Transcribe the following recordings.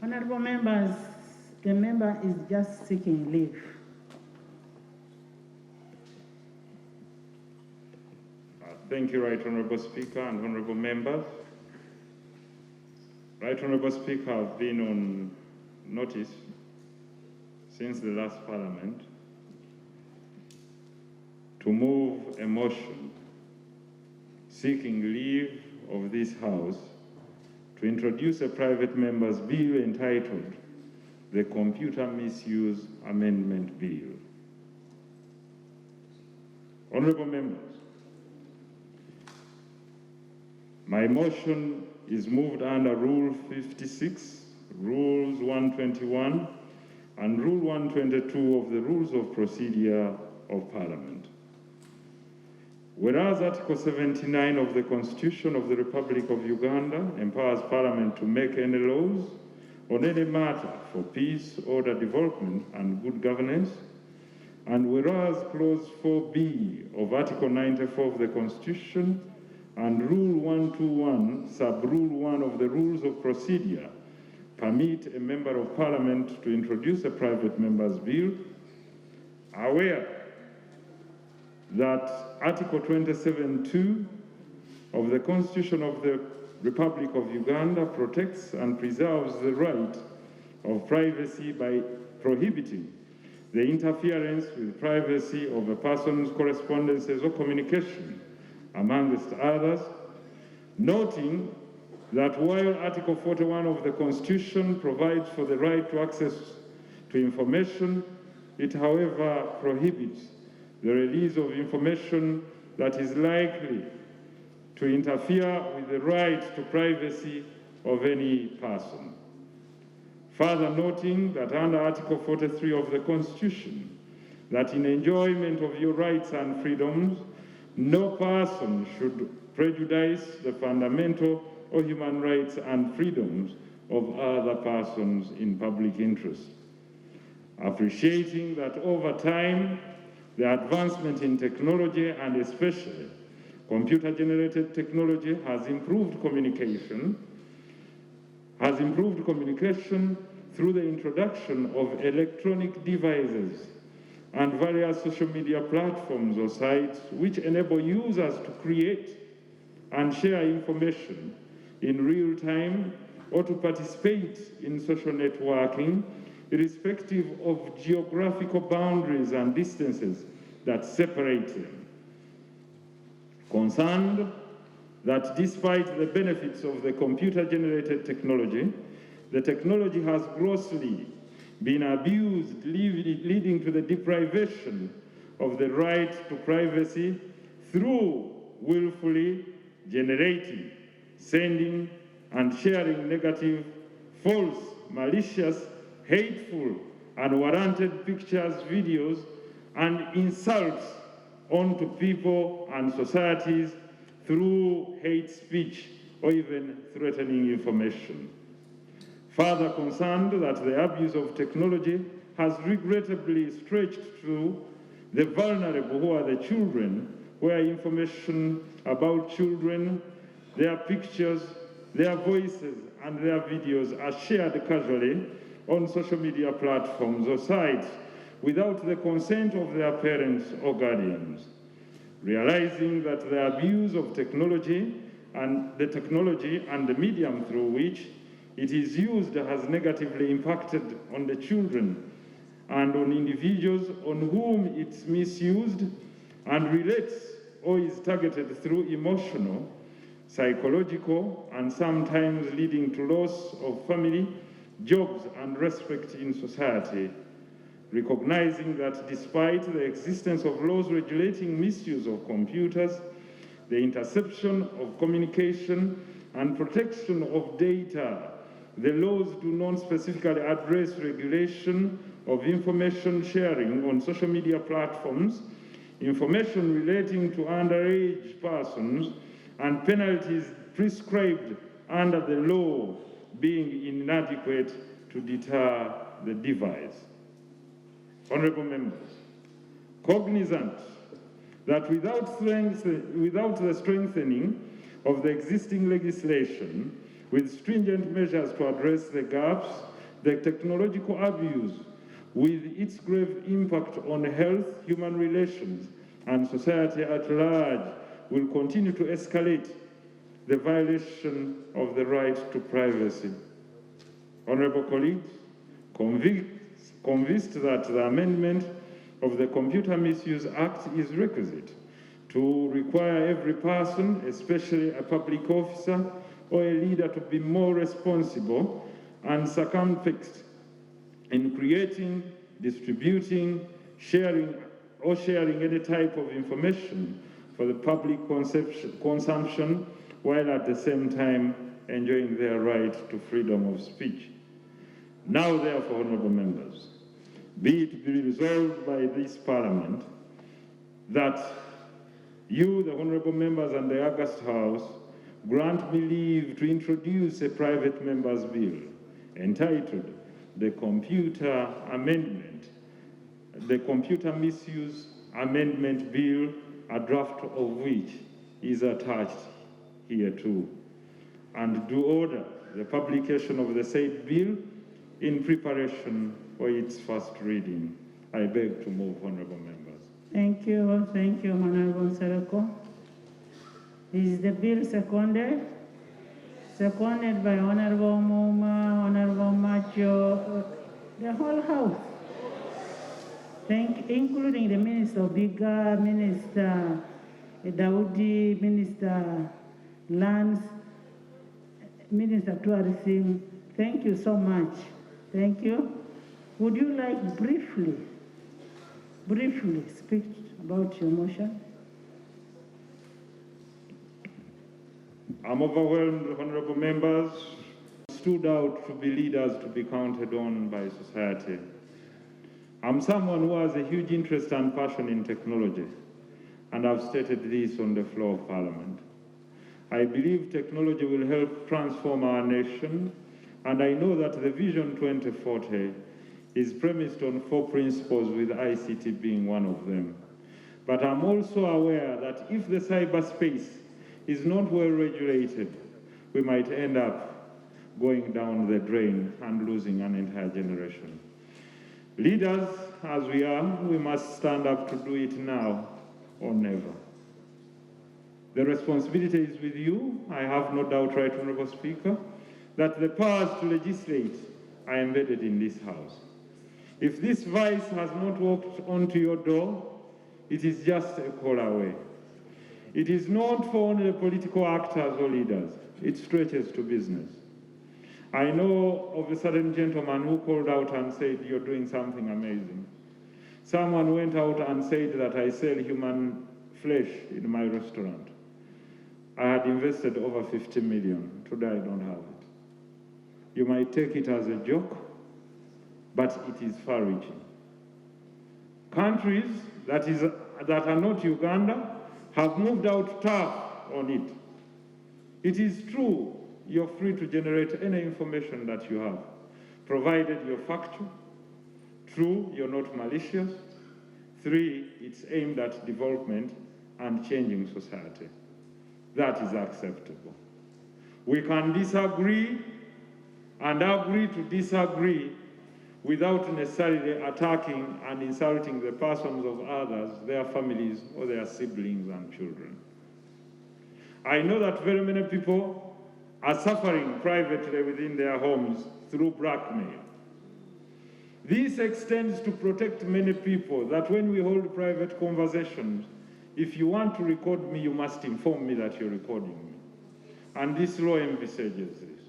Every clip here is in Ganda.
Honorable members, the member is just seeking leave. Thank you, Right Honourable Speaker and Honourable members. Right Honourable Speaker, I've been on notice since the last Parliament to move a motion seeking leave of this House to introduce a private member's bill entitled the Computer Misuse Amendment Bill. Honourable members, my motion is moved under Rule 56, Rules 121, and Rule 122 of the Rules of Procedure of Parliament. Whereas Article 79 of the Constitution of the Republic of Uganda empowers Parliament to make any laws on any matter for peace, order, development, and good governance, and whereas Clause 4B of Article 94 of the Constitution and Rule 121, Sub-Rule 1 of the Rules of Procedure permit a Member of Parliament to introduce a private member's bill, aware that Article 27(2) of the Constitution of the Republic of Uganda protects and preserves the right of privacy by prohibiting the interference with privacy of a person's correspondences or communication, amongst others, noting that while Article 41 of the Constitution provides for the right to access to information, it, however, prohibits the release of information that is likely to interfere with the right to privacy of any person. Further noting that under Article 43 of the Constitution, that in enjoyment of your rights and freedoms, no person should prejudice the fundamental or human rights and freedoms of other persons in public interest. Appreciating that over time, the advancement in technology, and especially computer-generated technology, has improved communication through the introduction of electronic devices and various social media platforms or sites which enable users to create and share information in real time or to participate in social networking, irrespective of geographical boundaries and distances that separate them. Concerned that despite the benefits of the computer-generated technology, the technology has grossly been abused, leading to the deprivation of the right to privacy through willfully generating, sending, and sharing negative, false, malicious, hateful, unwarranted pictures, videos, and insults onto people and societies through hate speech or even threatening information. Further concerned that the abuse of technology has regrettably stretched to the vulnerable, who are the children, where information about children, their pictures, their voices, and their videos are shared casually on social media platforms or sites without the consent of their parents or guardians. Realizing that the abuse of technology and the medium through which it is used has negatively impacted on the children and on individuals on whom it's misused and relates or is targeted through emotional, psychological, and sometimes leading to loss of family, jobs, and respect in society. Recognizing that despite the existence of laws regulating misuse of computers, the interception of communication and protection of data, the laws do not specifically address regulation of information sharing on social media platforms, information relating to underage persons, and penalties prescribed under the law being inadequate to deter the device. Honourable members, cognizant that without the strengthening of the existing legislation with stringent measures to address the gaps, the technological abuse, with its grave impact on health, human relations, and society at large, will continue to escalate the violation of the right to privacy. Honorable colleagues, convinced that the amendment of the Computer Misuse Act is requisite to require every person, especially a public officer or a leader, to be more responsible and circumspect in creating, distributing, sharing any type of information for the public consumption, while at the same time enjoying their right to freedom of speech. Now, therefore, honorable members, be it be resolved by this Parliament that you, the honorable members and the August House, grant me leave to introduce a private member's bill entitled the Computer Misuse Amendment Bill, a draft of which is attached here too, and do order the publication of the said bill in preparation for its first reading. I beg to move, honorable members. Thank you, Honorable Nsereko. Is the bill seconded? Seconded by Honorable Muma, Honorable Macho, the whole House. Including the Minister Biga, Minister Daudi, Minister Lands, Minister Tourism. Thank you so much. Thank you. Would you like briefly speak about your motion? I'm overwhelmed, honorable members. Stood out to be leaders to be counted on by society. I'm someone who has a huge interest and passion in technology, and I've stated this on the floor of Parliament. I believe technology will help transform our nation, and I know that the Vision 2040 is premised on 4 principles, with ICT being one of them. But I'm also aware that if the cyberspace is not well regulated, we might end up going down the drain and losing an entire generation. Leaders, as we are, we must stand up to do it now or never. The responsibility is with you. I have no doubt, Right Honourable Speaker, that the powers to legislate are embedded in this House. If this vice has not walked onto your door, it is just a call away. It is not for only the political actors or leaders. It stretches to business. I know of a certain gentleman who called out and said, "You're doing something amazing." Someone went out and said that I sell human flesh in my restaurant. I had invested over 50 million. Today I don't have it. You might take it as a joke, but it is far-reaching. Countries that are not Uganda have moved out tough on it. It is true, you're free to generate any information that you have, provided you're factual. True, you're not malicious. 3, it's aimed at development and changing society. That is acceptable. We can disagree and agree to disagree without necessarily attacking and insulting the persons of others, their families, or their siblings and children. I know that very many people are suffering privately within their homes through blackmail. This extends to protect many people, that when we hold private conversations, if you want to record me, you must inform me that you're recording me. And this law envisages this,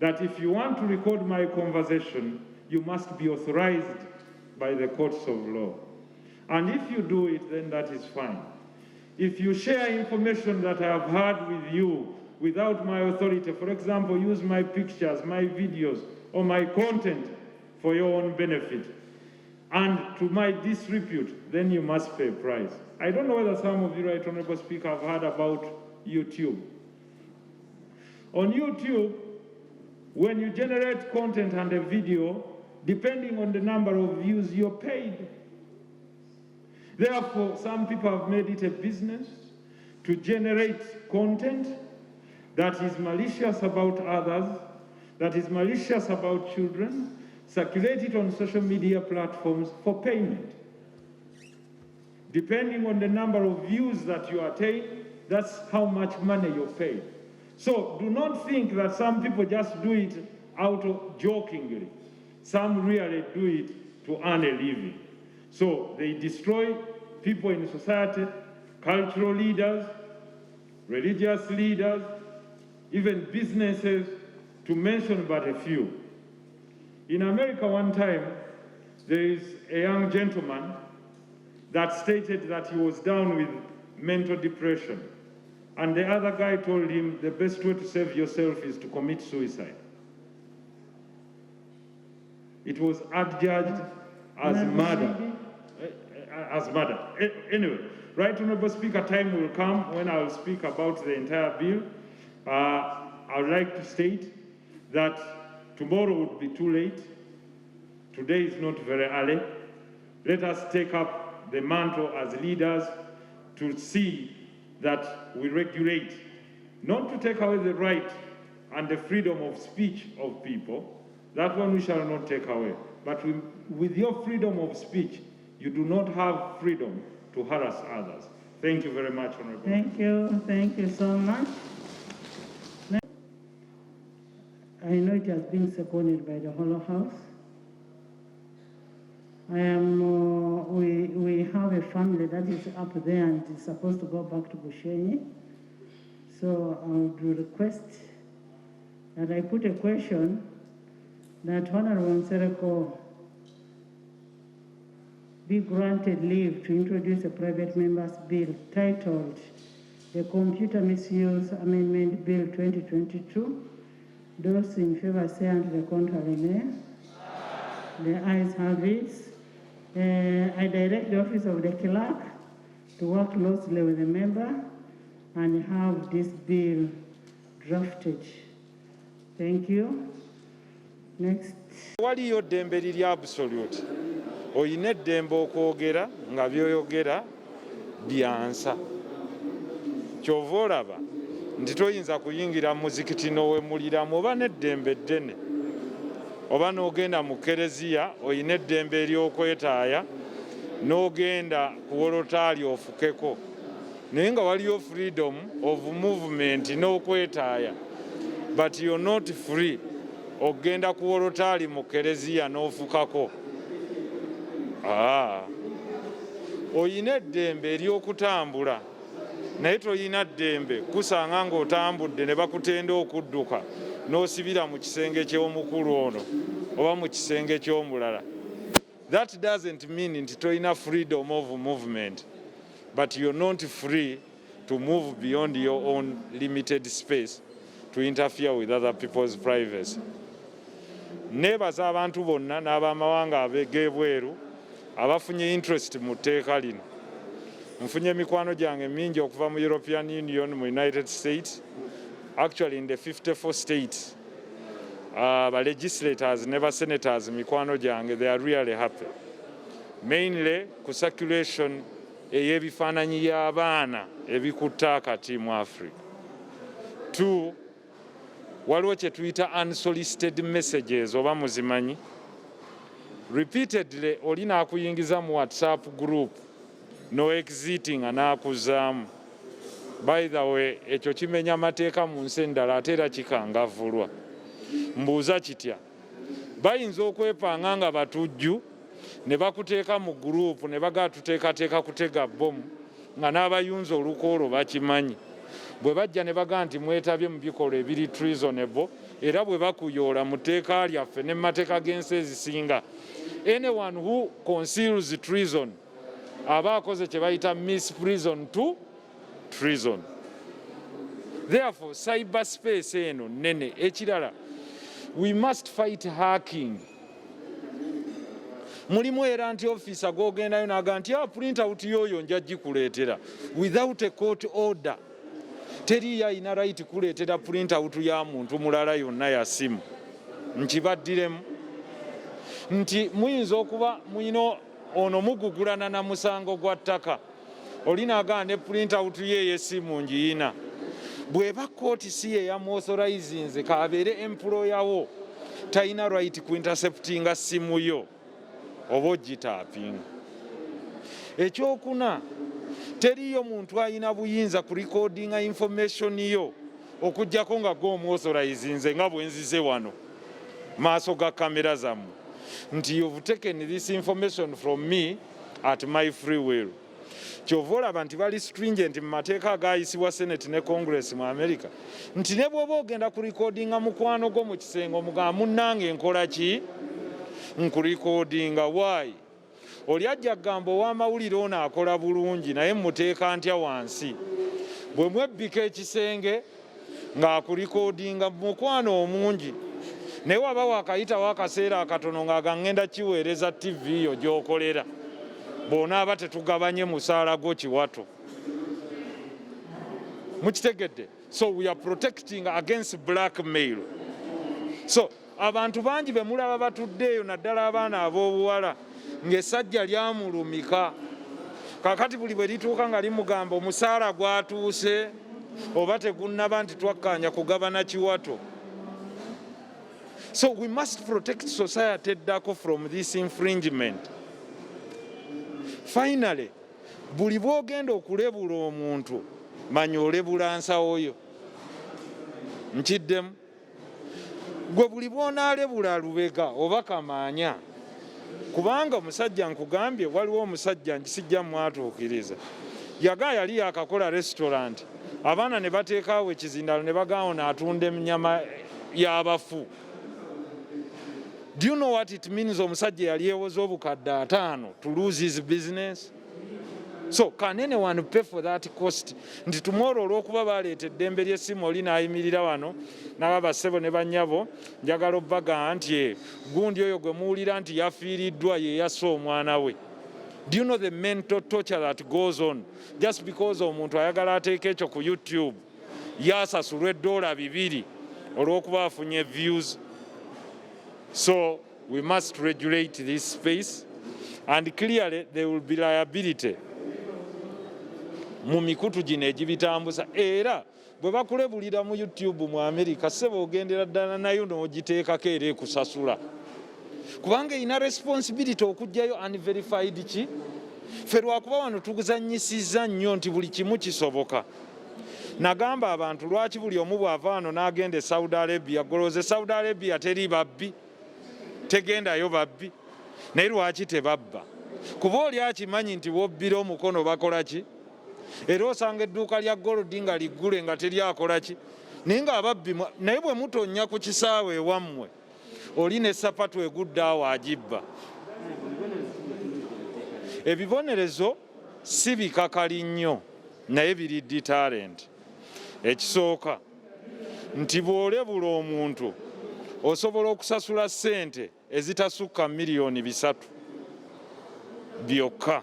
that if you want to record my conversation, you must be authorized by the courts of law. And if you do it, then that is fine. If you share information that I have had with you without my authority, for example, use my pictures, my videos, or my content for your own benefit, and to my disrepute, then you must pay a price. I don't know whether some of you, Right Honourable Speaker, have heard about YouTube. On YouTube, when you generate content and a video, depending on the number of views, you're paid. Therefore, some people have made it a business to generate content that is malicious about others, that is malicious about children, circulate it on social media platforms for payment. Depending on the number of views that you attain, that's how much money you're paid. So do not think that some people just do it out of jokingly. Some really do it to earn a living. So they destroy people in society, cultural leaders, religious leaders, even businesses, to mention but a few. In America one time, there is a young gentleman that stated that he was down with mental depression. And the other guy told him the best way to save yourself is to commit suicide. It was adjudged as murder. Anyway, Right Honorable Speaker, time will come when I will speak about the entire bill. I would like to state that tomorrow would be too late. Today is not very early. Let us take up the mantle as leaders to see that we regulate, not to take away the right and the freedom of speech of people. That one we shall not take away. But with your freedom of speech, you do not have freedom to harass others. Thank you very much, Honorable. Thank you so much. I know it has been seconded by the whole House. We have a family that is up there and is supposed to go back to Bushenyi. So I would request that I put a question that Honorable Nsereko be granted leave to introduce a private member's bill titled the Computer Misuse Amendment Bill 2022. Those in favor say and the contrary nay. The ayes have it. I direct the office of the clerk to work closely with the member and have this bill drafted. Thank you. Next. Waliyo ddembe liri absolute. Oyina eddembe okwogera nga byoyogera byansa. Kyova olaba nti toyinza kuyingira muzikiti n'owemuliramu oba n'eddembe ddene. Oba n'ogenda mu kereziya oyina eddembe ery'okwetaaya n'ogenda ku wolotaali ofukeko. Naye nga waliyo freedom of movement n'okwetaaya. But you're not free. Ogenda ku wolotaali mu kereziya n'ofukako. Oyina eddembe ery'okutambula naye toyina ddembe kusanga ng'otambudde ne bakutenda okudduka n'osibira mu kisenge ky'omukulu ono oba mu kisenge ky'omulala. That doesn't mean nti toyina freedom of movement, but you're not free to move beyond your own limited space to interfere with other people's privacy. Neebaza abantu bonna n'abamawanga ag'ebweru abafunye interest mu tteeka lino. Nfunye mikwano gyange mingi okuva mu European Union, mu United States, actually in the 54 states. Legislators, never senators, mikwano gyange, they are really happy. Mainly ku circulation ey'ebifaananyi y'abaana ebikutta akati mu Africa. 2, waliwo kye tuyita unsolicited messages oba muzimanyi. Repeatedly oli n'akuyingiza mu WhatsApp group no exiting anaakuzaamu. By the way, ekyo kimenya mateeka mu nsi endala ate era kikangavvulwa. Mbuuza kitya? Bayinza okwepanga nga batujju ne bakuteeka mu group ne bagaa tuteekateeka kutega bbomu nga n'abayunza olukoolo bakimanyi. Bwe bajja ne bagaa nti mwetabye mu bikolwa ebiri treasonable era bwe bakuyoola mu tteeka lyaffe ne mu mateeka g'ensi ezisinga. Anyone who conceals treason aba akoze kye bayita misprison to treason. Therefore, cyberspace eno nene. Ekirala, we must fight hacking. Mulimu era nti officer g'ogendayo n'aga nti print out yoyo nja gikuleetera without a court order. Teriyo ayina right kuleetera print out ya muntu mulala yonna ya simu. Nkibaddiremu nti muyinza okuba muyina ono mugugulana na musango gwa ttaka. Oli n'agaa ne print out ye y'essimu ngiyina. bweba kooti si ye yamuauthorizinze kabeere employer wo talina right ku interceptinga simu yo oba ogitaapinga. Ekyokuna, teriyo muntu alina buyinza ku recordinga information yo okujjako nga gwomuauthorizinze nga bwenzize wano maaso ga kamera zammwe nti you've taken this information from me at my free will. Kyova olaba nti bali stringent mu mateeka agayisibwa Senate ne Congress mu America nti ne bw'oba ogenda ku recordinga mukwano gwo mu kisenge omugamba munnange nkola ki nku recordinga. Why? Oli ajja kugamba ow'amawulire ono akola bulungi naye muteeka ntya wansi bwe mwebbika ekisenge ng'akurikodinga mukwano omungi naye waba wakayitawo akaseera akatono ng'agangenda kiweereza TV yo gy'okolera bw'onaaba tetugabanye musaala gwo kiwato. Mukitegedde? So we are protecting against blackmail. So abantu bangi be mulaba batuddeeyo naddala abaana ab'obuwala ng'essajja lyamulumika kakati buli bwe lituuka nga limugamba omusaala gwatuuse oba tegunnaba nti twakkaanya kugabana kiwato. So we must protect society eddako from this infringement. Finally, buli bw'ogenda okulebula omuntu manya olebula nsawo yo. Nkiddemu gwe buli bw'onaalebula lubega oba kamaanya kubanga omusajja nkugambye waliwo omusajja nkisijja mwatuukiriza yaga yali yakakola restaurant abaana ne bateekaawo ekizindalo ne bagaawo n'atunda ennyama y'abafu. Do you know what it means omusajja yali yeewoza obukadde 5 to lose his business? So can anyone pay for that cost? Nti tomorrow olw'okuba baleeta eddembe ly'essimu oli n'ayimirira wano n'aba ssebo ne bannyabo njagala obbagamba nti gundi oyo gwe muwulira nti yafiiriddwa ye yassa omwana we. Do you know the mental torture that goes on just because omuntu ayagala ateeka ekyo ku YouTube yasasulwa $2 olw'okuba afunye views? So we must regulate this space and clearly there will be liability mu mikutu gino egibitambuza era bwe bakulebulira mu YouTube mu America ssebo ogendera ddala nayo n'ogiteekako era ekusasula kubanga ina responsibility okugjayo unverified ki ffe lwakuba wano tuguzannyisizza nnyo nti buli kimu kisoboka. Nagamba abantu lwaki buli omu bw'ava wano n'agenda e Saudi Arabia goloze Saudi Arabia teri babbi tegendayo babbi naye lwaki tebabba kuba oli akimanyi nti wobbira omukono bakola ki era osanga edduuka lya golodi nga liggule nga teryakola ki naye nga ababbi naye bwe mutonnya ku kisaawe ewammwe oli ne sapatu egudde awo agibba. Ebibonerezo si bikakali nnyo naye biri deterrent. Ekisooka nti bw'olebula omuntu osobola okusasula ssente ezitasukka miliyoni 3 byokka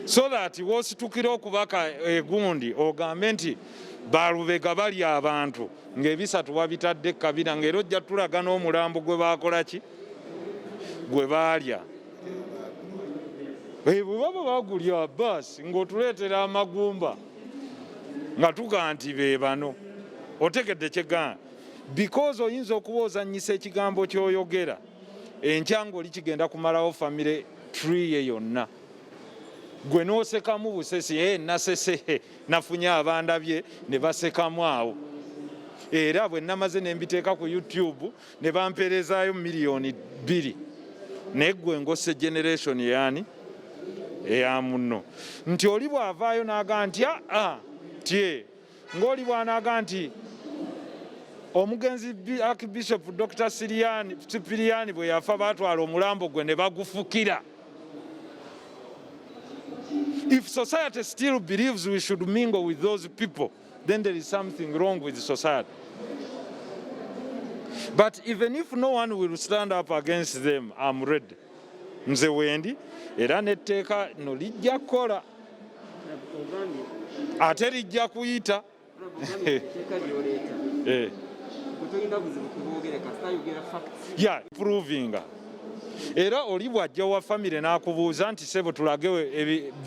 so that wositukira okubaka egundi ogambe nti balubega bali abantu ng'ebisatu wabitadde kabira ng'era ojja tulaga n'omulambo gwe baakola ki gwe baalya bwe baba bagulya basi ng'otuleetera amagumba nga tuga nti be bano otegedde kyegamba because oyinza okuba ozannyisa ekigambo ky'oyogera enkya ng'oli kigenda kumalawo famire tree ye yonna gwe n'osekamu busesi nasese nafunye abandabye ne basekamu awo era bwe namaze ne mbiteeka ku YouTube ne bampeerezaayo miliyoni 2 naye gwe ngosse generation yaani eya muno nti oli bw'avaayo n'aga nti tye ng'oli bw'anaaga nti omugenzi Archbishop Dr. Sipiriani bwe yafa baatwala omulambo gwe ne bagufukira. If society still believes we should mingle with those people, then there is something wrong with society. But even if no one will stand up against them, I'm ready. Nze wendi era netteeka no lijja kukola ate lijja kuyita proving era oli bw'ajja wa famire n'akubuuza nti sebo tulage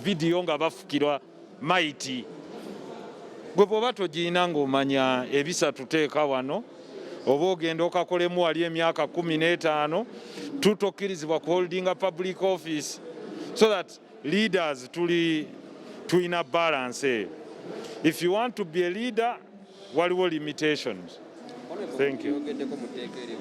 vidiyo nga bafukirwa maiti gwe bw'oba togirina ng'omanya ebisatu teeka wano oba ogenda okakolemu wali emyaka 15 tutokkirizibwa ku holdinga public office, so that leaders tulina balance. If you want to be a leader, waliwo limitations. Thank you.